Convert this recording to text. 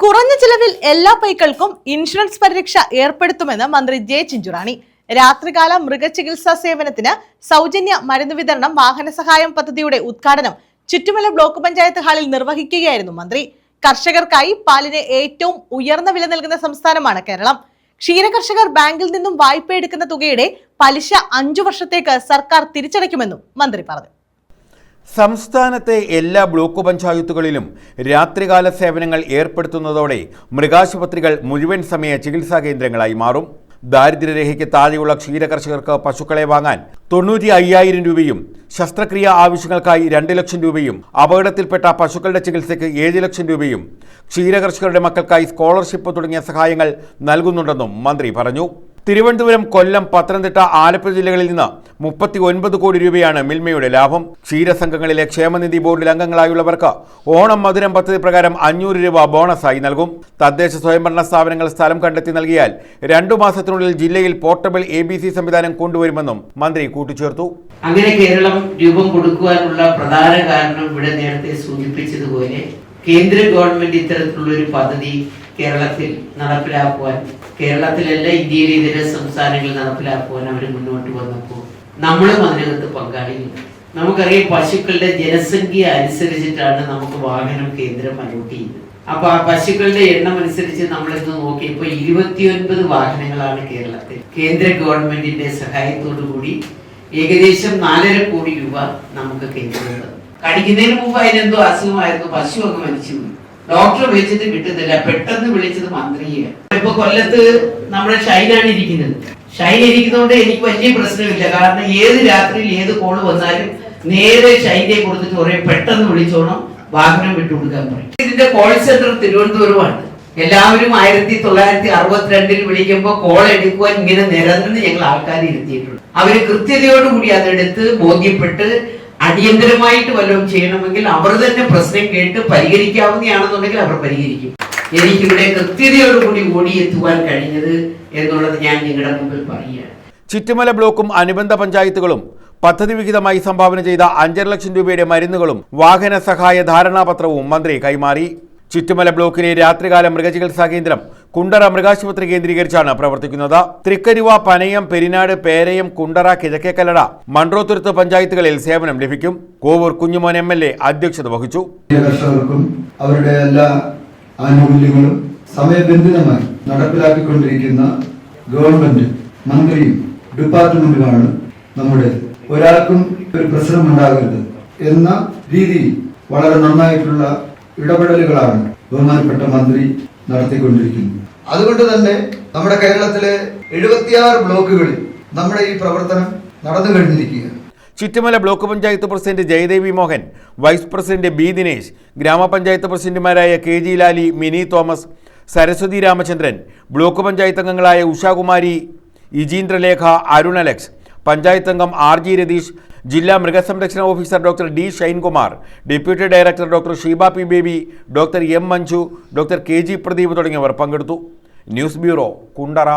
കുറഞ്ഞ ചിലവിൽ എല്ലാ പൈക്കൾക്കും ഇൻഷുറൻസ് പരിരക്ഷ ഏർപ്പെടുത്തുമെന്ന് മന്ത്രി ജെ ചിഞ്ചുറാണി. രാത്രികാല മൃഗചികിത്സാ സേവനത്തിന് സൗജന്യ മരുന്ന് വിതരണം, വാഹന സഹായം പദ്ധതിയുടെ ഉദ്ഘാടനം ചുറ്റുമല ബ്ലോക്ക് പഞ്ചായത്ത് ഹാളിൽ നിർവഹിക്കുകയായിരുന്നു മന്ത്രി. കർഷകർക്കായി പാലിന് ഏറ്റവും ഉയർന്ന വില നൽകുന്ന സംസ്ഥാനമാണ് കേരളം. ക്ഷീരകർഷകർ ബാങ്കിൽ നിന്നും വായ്പ എടുക്കുന്ന തുകയുടെ പലിശ 5 വർഷത്തേക്ക് സർക്കാർ തിരിച്ചടയ്ക്കുമെന്നും മന്ത്രി പറഞ്ഞു. സംസ്ഥാനത്തെ എല്ലാ ബ്ലോക്ക് പഞ്ചായത്തുകളിലും രാത്രികാല സേവനങ്ങൾ ഏർപ്പെടുത്തുന്നതോടെ മൃഗാശുപത്രികൾ മുഴുവൻ സമയ ചികിത്സാ കേന്ദ്രങ്ങളായി മാറും. ദാരിദ്ര്യരേഖയ്ക്ക് താഴെയുള്ള ക്ഷീരകർഷകർക്ക് പശുക്കളെ വാങ്ങാൻ 95,000 രൂപയും, ശസ്ത്രക്രിയ ആവശ്യങ്ങൾക്കായി 2 ലക്ഷം രൂപയും, അപകടത്തിൽപ്പെട്ട പശുക്കളുടെ ചികിത്സയ്ക്ക് 7 ലക്ഷം രൂപയും, ക്ഷീരകർഷകരുടെ മക്കൾക്കായി സ്കോളർഷിപ്പ് തുടങ്ങിയ സഹായങ്ങൾ നൽകുന്നുണ്ടെന്നും മന്ത്രി പറഞ്ഞു. തിരുവനന്തപുരം, കൊല്ലം, പത്തനംതിട്ട, ആലപ്പുഴ ജില്ലകളിൽ നിന്ന് 39 കോടി രൂപയാണ് മിൽമയുടെ ലാഭം. ക്ഷീരസംഘങ്ങളിലെ ക്ഷേമനിധി ബോർഡിൽ അംഗങ്ങളായുള്ളവർക്ക് ഓണം മധുരം പദ്ധതി പ്രകാരം 500 രൂപ ബോണസായി നൽകും. തദ്ദേശ സ്വയംഭരണ സ്ഥാപനങ്ങൾ സ്ഥലം കണ്ടെത്തി നൽകിയാൽ 2 മാസത്തിനുള്ളിൽ ജില്ലയിൽ പോർട്ടബിൾ ABC സംവിധാനം കൊണ്ടുവരുമെന്നും മന്ത്രി കൂട്ടിച്ചേർത്തു. അങ്ങനെ കേരളം രൂപം കൊടുക്കുവാനുള്ള പ്രധാന കാരണം ഇവിടെ നേരത്തെ സൂചിപ്പിച്ചതുപോലെ കേന്ദ്ര ഗവൺമെന്റ് ഇത്തരത്തിലുള്ള ഒരു പദ്ധതി കേരളത്തിൽ നടപ്പിലാക്കുവാൻ, കേരളത്തിലല്ല ഇന്ത്യയിലെ ഇതര സംസ്ഥാനങ്ങളിൽ നടപ്പിലാക്കുവാൻ അവർ മുന്നോട്ട് വന്നപ്പോൾ നമ്മളും അതിനകത്ത് പങ്കാളിയുണ്ട്. നമുക്കറിയാം, പശുക്കളുടെ ജനസംഖ്യ അനുസരിച്ചിട്ടാണ് നമുക്ക് വാഹനം കേന്ദ്രം അലോട്ട് ചെയ്യുന്നത്. അപ്പൊ ആ പശുക്കളുടെ എണ്ണം അനുസരിച്ച് നമ്മളിന്ന് നോക്കിയപ്പോൾ 29 വാഹനങ്ങളാണ് കേരളത്തിൽ കേന്ദ്ര ഗവൺമെന്റിന്റെ സഹായത്തോടു കൂടി ഏകദേശം 4.5 കോടി രൂപ നമുക്ക് കേന്ദ്രം തന്നു. കടിക്കുന്നതിന് മുമ്പ് അതിനെന്തോ അസുഖമായിരുന്നു, പശു അങ്ങ് മരിച്ചു. ഡോക്ടറെ വിളിച്ചിട്ട് കിട്ടുന്നില്ല, പെട്ടെന്ന് വിളിച്ചത് മന്ത്രിയെ. ഇപ്പൊ കൊല്ലത്ത് നമ്മുടെ ഷൈനാണ് ഇരിക്കുന്നത്. ഷൈൻ ഇരിക്കുന്നതുകൊണ്ട് എനിക്ക് വലിയ പ്രശ്നമില്ല. കാരണം ഏത് രാത്രിയിൽ ഏത് കോള് വന്നാലും നേരെ ഷൈനെ കൊടുത്തിട്ട് പറയും പെട്ടെന്ന് വിളിച്ചോണം, വാഹനം വിട്ടുകൊടുക്കാൻ പറയും. ഇതിന്റെ കോൾ സെന്റർ തിരുവനന്തപുരമാണ്. എല്ലാവരും 1962 വിളിക്കുമ്പോൾ കോൾ എടുക്കുവാൻ ഇങ്ങനെ നിരന്ന് ഞങ്ങൾ ആൾക്കാരെ ഇരുത്തിയിട്ടുണ്ട്. അവര് കൃത്യതയോടുകൂടി അതെടുത്ത് ബോധ്യപ്പെട്ട് അടിയന്തരമായിട്ട് വല്ലതും ചെയ്യണമെങ്കിൽ അവർ തന്നെ പ്രശ്നം കേട്ട് പരിഹരിക്കാവുന്നതാണെന്നുണ്ടെങ്കിൽ അവർ പരിഹരിക്കും. എനിക്കിവിടെ കൃത്യതയോടുകൂടി ഓടിയെത്തുവാൻ കഴിഞ്ഞത് എന്നുള്ളത് ഞാൻ നിങ്ങളുടെ മുമ്പിൽ പറയുകയാണ്. ചുറ്റുമല ബ്ലോക്കും അനുബന്ധ പഞ്ചായത്തുകളും പദ്ധതി വിഹിതമായി സംഭാവന ചെയ്ത 5.5 ലക്ഷം രൂപയുടെ മരുന്നുകളും വാഹന സഹായ ധാരണാപത്രവും മന്ത്രി കൈമാറി. ചുറ്റുമല ബ്ലോക്കിലെ രാത്രികാല മൃഗചികിത്സാ കേന്ദ്രം കുണ്ടറ മൃഗാശുപത്രി കേന്ദ്രീകരിച്ചാണ് പ്രവർത്തിക്കുന്നത്. തൃക്കരിവ, പനയം, പെരിനാട്, പേരയം, കുണ്ടറ, കിഴക്കേക്കല്ലട, മൺട്രോത്തുരുത്ത് പഞ്ചായത്തുകളിൽ സേവനം ലഭിക്കും. കോവൂർ കുഞ്ഞുമോൻ MLA അധ്യക്ഷത വഹിച്ചു. കർഷകർക്കും അവരുടെ എല്ലാ ആനുകൂല്യങ്ങളും സമയബന്ധിതമായി നടപ്പിലാക്കിക്കൊണ്ടിരിക്കുന്ന ഗവൺമെന്റ്, മന്ത്രിയും ഡിപ്പാർട്ട്മെന്റുമാണ് നമ്മുടെ. ഒരാൾക്കും ഒരു പ്രശ്നം ഉണ്ടാകരുത് എന്ന രീതിയിൽ വളരെ നന്നായിട്ടുള്ള ഇടപെടലുകളാണ് ബഹുമാനപ്പെട്ട മന്ത്രി നടത്തിക്കൊണ്ടിരിക്കുന്നത്. അതുകൊണ്ട് തന്നെ നമ്മുടെ കേരളത്തിലെ 76 ബ്ലോക്കുകളിൽ നമ്മുടെ ഈ പ്രവർത്തനം നടന്നു കഴിഞ്ഞിരിക്കുകയാണ്. Chittumala block panchayat president Jayadevi Mohan, vice president B Dinesh, ഗ്രാമപഞ്ചായത്ത് പ്രസിഡന്റുമാരായ KG ലാലി, മിനി തോമസ്, സരസ്വതി രാമചന്ദ്രൻ, ബ്ലോക്ക് പഞ്ചായത്ത് അംഗങ്ങളായ ഉഷാകുമാരി, ഇജീന്ദ്രലേഖ, അരുൺ അലക്സ്, പഞ്ചായത്ത് അംഗം RG രതീഷ്, ജില്ലാ മൃഗസംരക്ഷണ officer doctor D Shinekumar, deputy director doctor Sheeba P Baby, doctor M Manju, doctor KG Pradeep തുടങ്ങിയവർ പങ്കെടുത്തു. News bureau, Kundara.